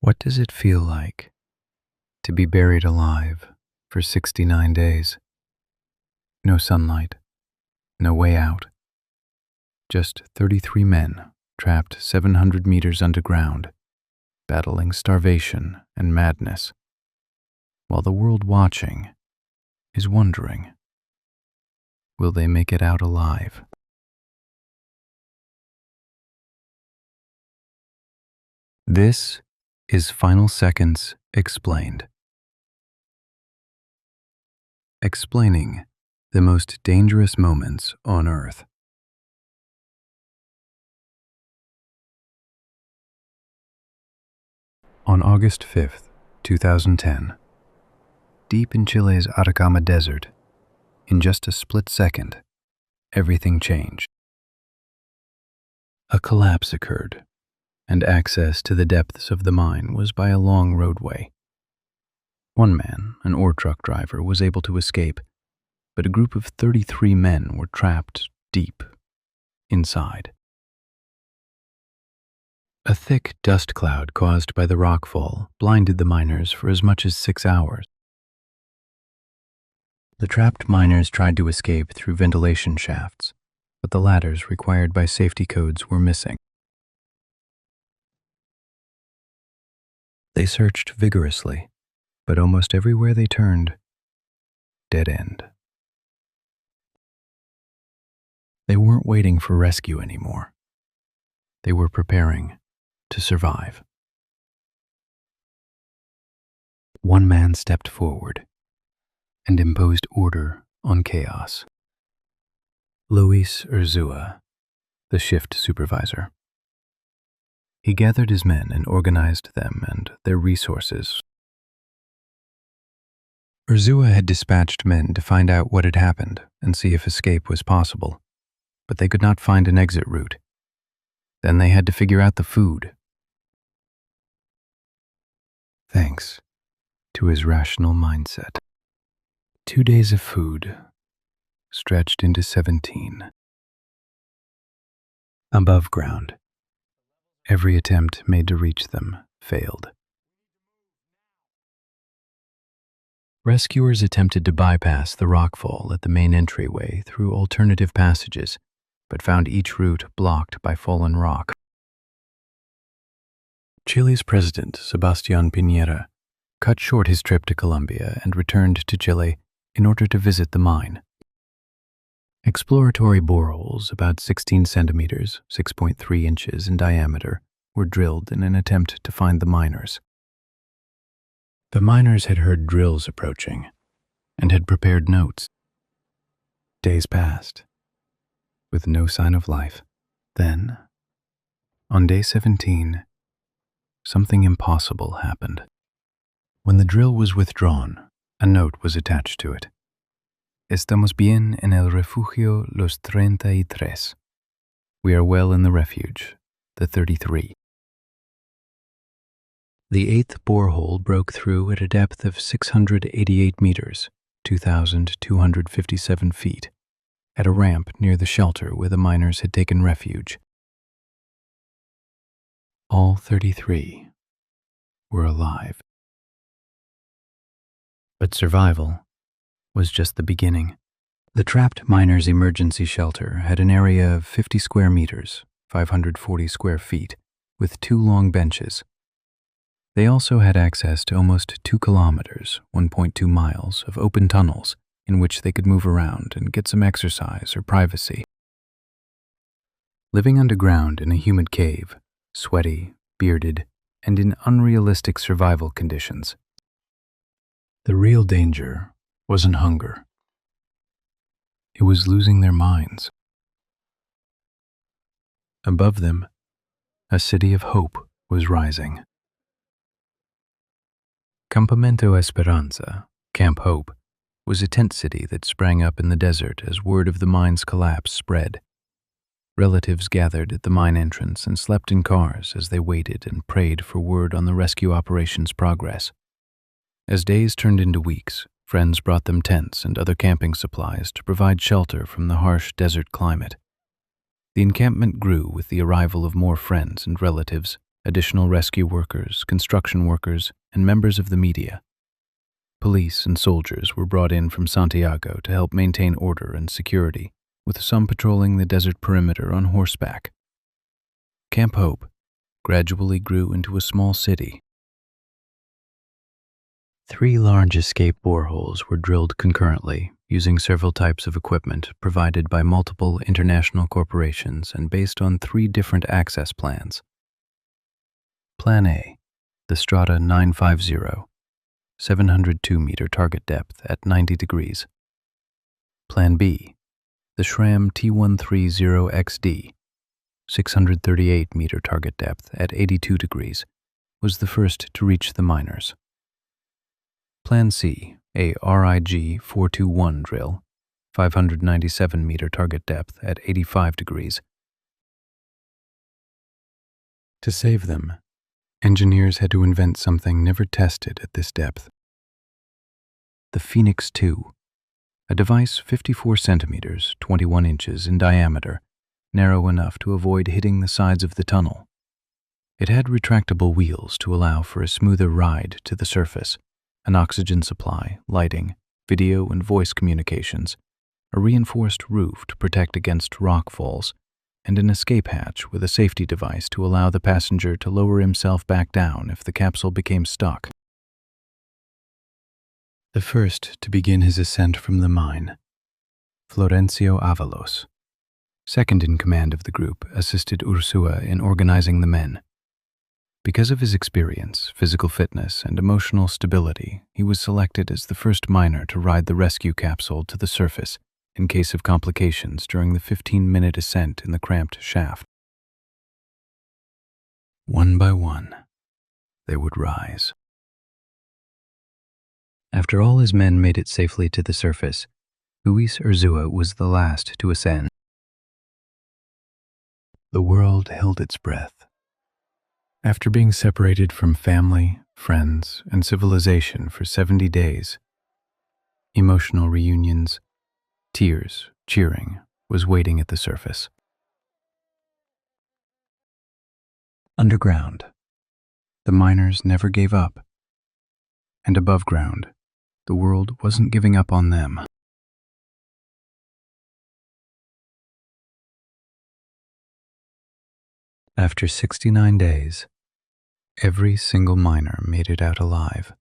What does it feel like to be buried alive for 69 days? No sunlight, no way out. Just 33 men trapped 700 meters underground, battling starvation and madness, while the world watching is wondering, will they make it out alive? This is Final Seconds Explained. Explaining the most dangerous moments on Earth. On August 5th, 2010, deep in Chile's Atacama Desert, in just a split second, everything changed. A collapse occurred, and access to the depths of the mine was by a long roadway. One man, an ore truck driver, was able to escape, but a group of 33 men were trapped deep inside. A thick dust cloud caused by the rockfall blinded the miners for as much as 6 hours. The trapped miners tried to escape through ventilation shafts, but the ladders required by safety codes were missing. They searched vigorously, but almost everywhere they turned, dead end. They weren't waiting for rescue anymore. They were preparing to survive. One man stepped forward and imposed order on chaos. Luis Urzua, the shift supervisor. He gathered his men and organized them and their resources. Urzua had dispatched men to find out what had happened and see if escape was possible, but they could not find an exit route. Then they had to figure out the food. Thanks to his rational mindset. 2 days of food stretched into 17. Above ground, every attempt made to reach them failed. Rescuers attempted to bypass the rockfall at the main entryway through alternative passages, but found each route blocked by fallen rock. Chile's president, Sebastián Piñera, cut short his trip to Colombia and returned to Chile in order to visit the mine. Exploratory boreholes about 16 centimeters, 6.3 inches in diameter, were drilled in an attempt to find the miners. The miners had heard drills approaching and had prepared notes. Days passed, with no sign of life. Then, on day 17, something impossible happened. When the drill was withdrawn, a note was attached to it. Estamos bien en el refugio los 33. We are well in the refuge, the 33. The eighth borehole broke through at a depth of 688 meters, 2,257 feet, at a ramp near the shelter where the miners had taken refuge. All 33 were alive. But survival was just the beginning. The trapped miners' emergency shelter had an area of 50 square meters, 540 square feet, with 2 long benches. They also had access to almost 2 kilometers, 1.2 miles, of open tunnels in which they could move around and get some exercise or privacy. Living underground in a humid cave, sweaty, bearded, and in unrealistic survival conditions, the real danger wasn't hunger. It was losing their minds. Above them, a city of hope was rising. Campamento Esperanza, Camp Hope, was a tent city that sprang up in the desert as word of the mine's collapse spread. Relatives gathered at the mine entrance and slept in cars as they waited and prayed for word on the rescue operation's progress. As days turned into weeks, friends brought them tents and other camping supplies to provide shelter from the harsh desert climate. The encampment grew with the arrival of more friends and relatives additional rescue workers, construction workers, and members of the media. Police and soldiers were brought in from Santiago to help maintain order and security, with some patrolling the desert perimeter on horseback. Camp Hope gradually grew into a small city. 3 large escape boreholes were drilled concurrently, using several types of equipment provided by multiple international corporations and based on 3 different access plans. Plan A, the Strata 950, 702-meter target depth at 90 degrees. Plan B, the Shram T130XD, 638-meter target depth at 82 degrees, was the first to reach the miners. Plan C, a RIG 421 drill, 597-meter target depth at 85 degrees. To save them, engineers had to invent something never tested at this depth. The Phoenix 2, a device 54 centimeters, 21 inches in diameter, narrow enough to avoid hitting the sides of the tunnel. It had retractable wheels to allow for a smoother ride to the surface, an oxygen supply, lighting, video and voice communications, a reinforced roof to protect against rock falls, and an escape hatch with a safety device to allow the passenger to lower himself back down if the capsule became stuck. The first to begin his ascent from the mine, Florencio Avalos, second in command of the group, assisted Ursua in organizing the men. Because of his experience, physical fitness, and emotional stability, he was selected as the first miner to ride the rescue capsule to the surface in case of complications during the 15-minute ascent in the cramped shaft. One by one, they would rise. After all his men made it safely to the surface, Luis Urzúa was the last to ascend. The world held its breath. After being separated from family, friends, and civilization for 70 days, emotional reunions, tears, cheering, was waiting at the surface. Underground, the miners never gave up. And above ground, the world wasn't giving up on them. After 69 days, every single miner made it out alive.